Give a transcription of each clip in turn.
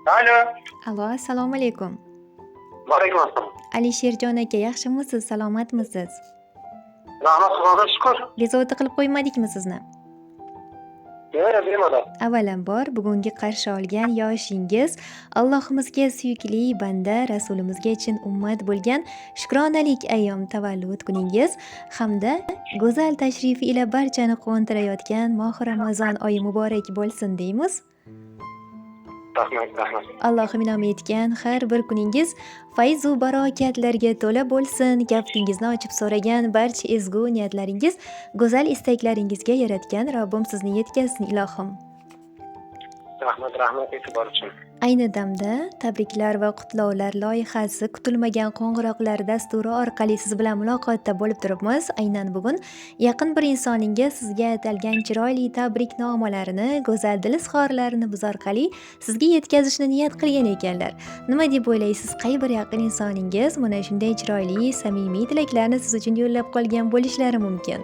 Alo. Allo, assalomu alaykum. Vaalaykum assalom. Alisherjon aka, yaxshimisiz? Salomatmisiz? Rahmat, Xudoga shukr. Bezovta qilib qo'ymadikmi sizni? Bemalol. Avvalambor, bugungi qarshi olgan yoshingiz Allohimizga suyukli banda, rasulimizga chin ummat bo'lgan shukronalik ayyom tavallud kuningiz hamda go'zal tashrifi ila barchani quvontirayotgan mohi Ramazon oyi muborak bo'lsin deymiz. Rahmat. Allohim inom etgan har bir kuningiz fayzu barokatlarga to'la bo'lsin. Gapingizni ochib so'ragan barcha ezgu niyatlaringiz, go'zal istaklaringizga yaratgan Robbim sizni yetkazsin ilohim. Rahmat e'tibor uchun. Ayni damda tabriklar va qutlovlar loyihasi kutilmagan qo'ng'iroqlar dasturi orqali siz bilan muloqotda bo'lib turibmiz. Aynan bugun yaqin bir insoningiz sizga atalgan chiroyli tabriknomalarini, go'zal dil izhorlarini biz orqali sizga yetkazishni niyat qilgan ekanlar. Nima deb o'ylaysiz? Qay bir yaqin insoningiz mana shunday chiroyli, samimiy tilaklarni siz uchun yo'llab qolgan bo'lishlari mumkin?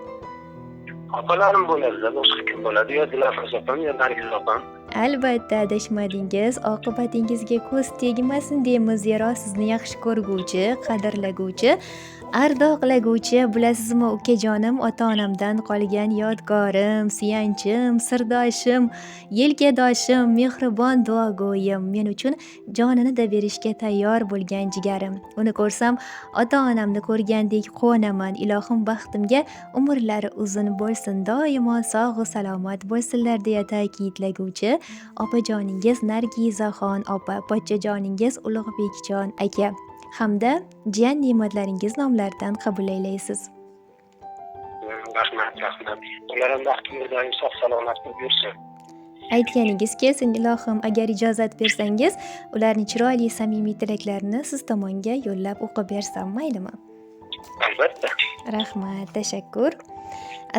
Opalarim bo'ladi, boshqa kim bo'ladi? Yo Dilafruz opam, yo Nargiz opam. Albatta adashmadingiz, oqibatingizga ko'z tegmasin deymiz, zero sizni yaxshi ko'rguvchi, qadrlaguvchi, ardoqlaguvchi, bilasizmi ukajonim, ota-onamdan qolgan yodgorim, suyanchim, sirdoshim, yelkadoshim, mehribon duogo'yim, men uchun jonini da berishga tayyor bo'lgan jigarim. Uni ko'rsam ota-onamni ko'rgandek quvonaman. Ilohim baxtimga umrlari uzun bo'lsin, doimo sog' va salomat bo'lsinlar deya ta'kidlaguvchi opajoningiz Nargizaxon opa, pochchajoningiz Ulug'bekjon aka hamda jiyan ne'matlaringiz nomlaridan qabul aylaysiz. Rahmat. Ular ham baxtimga doim sog' salomat bo'lib yursin. Aytganingiz kelsin ilohim, agar ijozat bersangiz, ularning chiroyli samimiy tilaklarini siz tomonga yo'llab o'qib bersam maylimi? Albatta. Rahmat, tashakkur.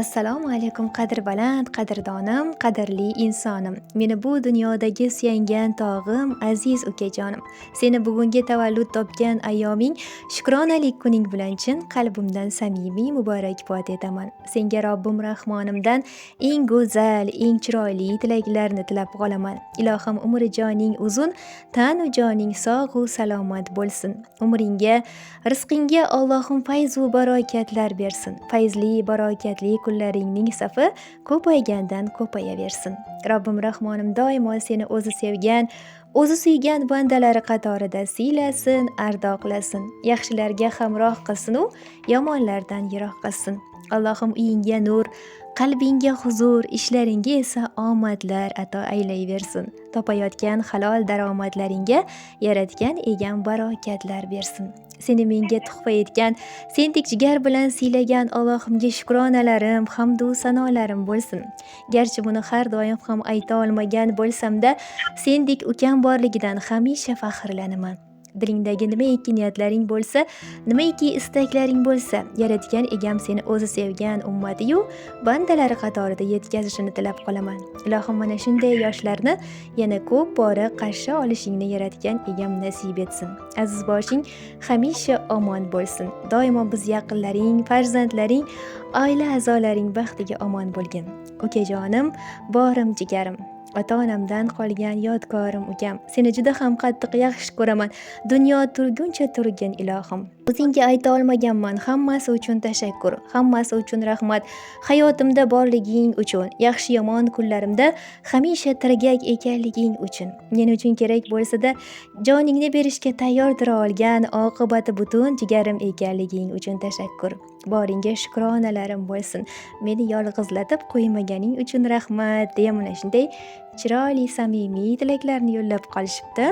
Assalomu alaykum qadr-baland, qadrdonim, qadrli insonim. Meni bu dunyodagi suyangan tog'im, aziz ukajonim. Seni bugungi tavallud topgan ayyoming, shukronalik kuning bilan chin qalbimdan samimiy muborakbod etaman. Senga Robbim Rahmonimdan eng go'zal, eng chiroyli tilaklarni tilab qolaman. Ilohim umri joning uzun, tanu joning sog' va salomat bo'lsin. Umringga, rizqingga Allohim fayz va barokatlar bersin. Fayzli, barokatli kunlaringning safi ko'paygandan ko'payaversin. Robbim Rahmonim doimo seni o'zi sevgan, o'zi suygan bandalari qatorida siylasin, ardoqlasin, yaxshilarga hamroh qilsin u yomonlardan yiroq qilsin. Allohim uyingga nur, qalbingga huzur, ishlaringga esa omadlar ato aylayversin. Topayotgan halol daromadlaringga yaratgan egam barokatlar bersin. Seni menga tuhfa etgan, sendek jigar bilan siylagan Allohimga shukronalarim, hamdu sanolarim bo'lsin. Garchi buni har doim ham ayta olmagan bo'lsam-da, sendek ukam borligidan hamisha faxrlanaman. Dilingdagi nimaiki niyatlaring bo'lsa, nimaiki istaklaring bo'lsa, yaratgan egam seni o'zi sevgan ummati-yu bandalari qatorida yetkazishini tilab qolaman. Ilohim mana shunday yoshlarni yana ko'p bora qarshi olishingni yaratgan egam nasib etsin. Aziz boshing hamisha omon bo'lsin. Doimo biz yaqinlaring, farzandlaring, oila a'zolaring baxtiga omon bo'lgin. Ukajonim, borim jigarim, ota-onamdan qolgan yodgorim ukam, seni juda ham qattiq yaxshi ko'raman. Dunyo turguncha turgin ilohim. O'zingga ayta olmaganman. Hammasi uchun tashakkur, hammasi uchun rahmat. Hayotimda borliging uchun, yaxshi yomon kunlarimda hamisha tirgak ekanliging uchun, men uchun kerak bo'lsa-da joningni berishga tayyordir olgan oqibati butun jigarim ekanliging uchun tashakkur. Boringga shukronalarim bo'lsin. Meni yolg'izlatib qo'ymaganing uchun rahmat deya mana shunday chiroyli samimiy tilaklarni yo'llab qolishibdi.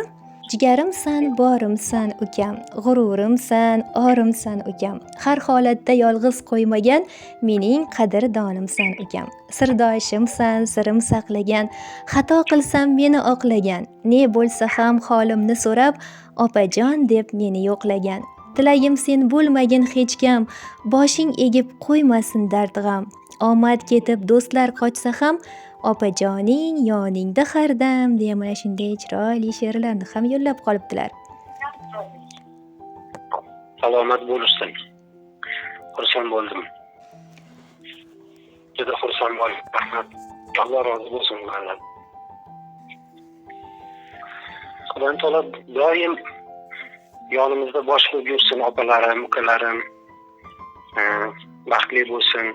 Jigarimsan, borimsan ukam, g'ururimsan, orimsan ukam. Har holatda yolg'iz qo'ymagan mening qadrdonimsan ukam. Sirdoshimsan, sirim saqlagan, xato qilsam meni oqlagan. Ne bo'lsa ham holimni so'rab, opajon deb meni yo'qlagan. Tilagim sen bo'lmagin hech kam, boshing egib qo'ymasin dard g'am. Omad ketib do'stlar qochsa ham, opajoning yoningda hardam deya mana shunday chiroyli she'rlarni ham yo'llab qolibdilar. Salomat bo'lishsin. Xursand bo'ldim. Juda xursand bo'ldim. Rahmat. Alloh rozi bo'lsin ulardan. Xudo taolo doim yonimizda bosh bo'lib yursin, opalarim, ukalarim baxtli bo'lsin.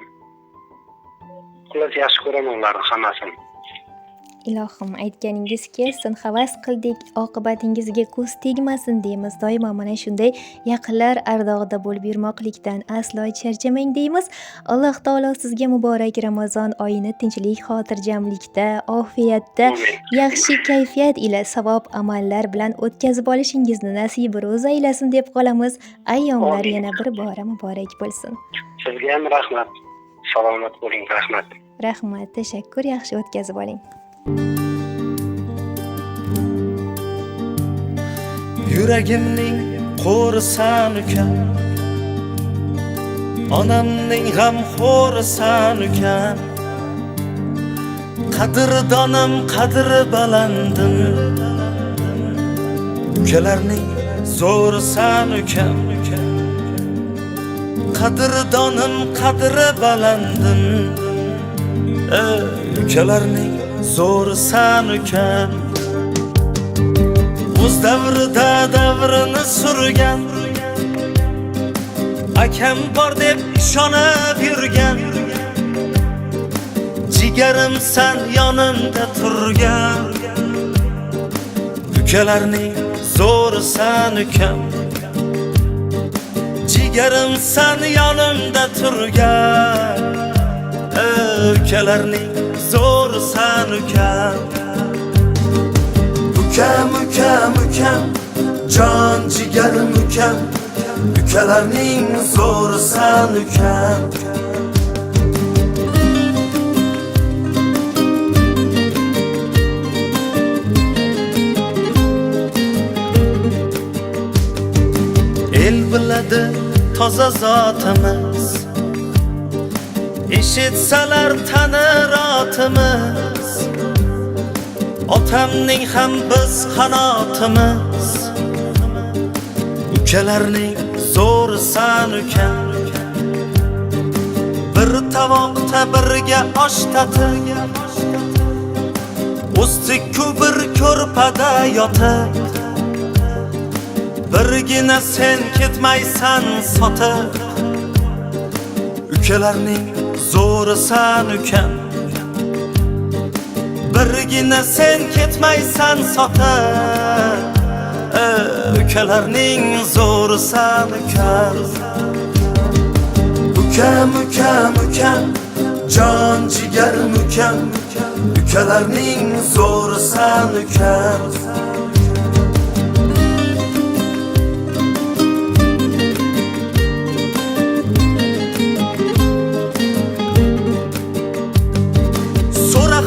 Xullas yaxshi ko'raman ularni hammasini. Ilohim, aytganingiz kelsin, havas qildik, oqibatingizga ko'z tegmasin deymiz. Doimo mana shunday yaqinlar ardog'ida bo'lib yurmoqlikdan aslo charchamang deymiz. Alloh taolo sizga muborak Ramazon oyini tinchlik, xotirjamlikda, ofiyatda, yaxshi kayfiyat ila savob amallar bilan o'tkazib olishingizni nasib ro'za aylasin deb qolamiz. Ayyomlar yana bir bora muborak bo'lsin. Sizga ham rahmat. Salomat bo'ling, rahmat. Rahmat, tashakkur, yaxshi o'tkazib oling. Yuragimning qo'risan ukam, onamning g'amxo'risan ukam, qadrdonim, qadri balandim, ukalarning zo'risan ukam, qadrdonim, qadri balandim, ukalarning zo'risan ukam. O'z davrida davrini surgan, akam bor deb ishonib yurgan, jigarimsan yonimda turgan, ukalarning zo'risan ukam, jigarimsan yonimda turgan, ukalarning zo'risan ukam. Ukam, ukam, ukam, jon jigarim ukam, ukalarning zo'risan ukam. El biladi toza zotimiz, eshitsalar tanir otimiz, otamning ham biz qanotimiz, ukalarning zo'risan ukam. Bir tovoqda birga osh tatib, o'stik-ku bir ko'rpada yotib, birgina sen ketmaysan sotib, ukalarning zo'risan ukam. Birgina sen ketmaysan sotib, ukalarning zo'risan ukam. Ukam, ukam, ukam, jon jigarim ukam, ukalarning zo'risan ukam.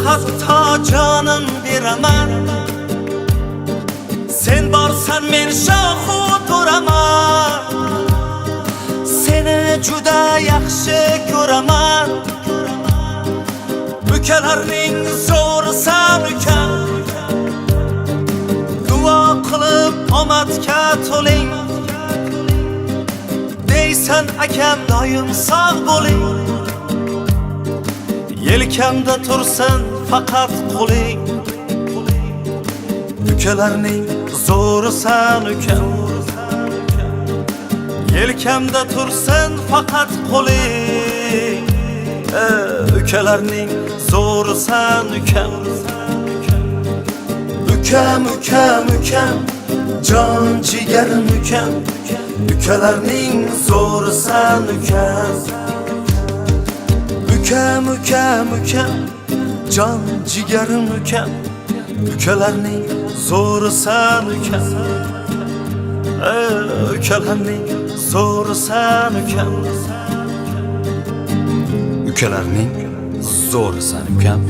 Hatto jonim beraman, sen borsan men shohu turaman, seni juda yaxshi ko'raman, ukalarning zo'risan ukam. Duo qilib omadga to'ling, deysan akam doim sog' bo'ling, yelkamda tursin faqat qo'ling, ukalarning zo'risan ukam. Yelkamda tursin faqat qo'ling, ukalarning zo'risan ukam. Ukam, ukam, ukam, jon jigarim ukam, ukalarning zo'risan ukam. Ukam, ukam, ukam, jon jigarim ukam, ukalarning zo'risan ukam. Ukalarning zo'risan ukam. Ukalarning zo'risan ukam.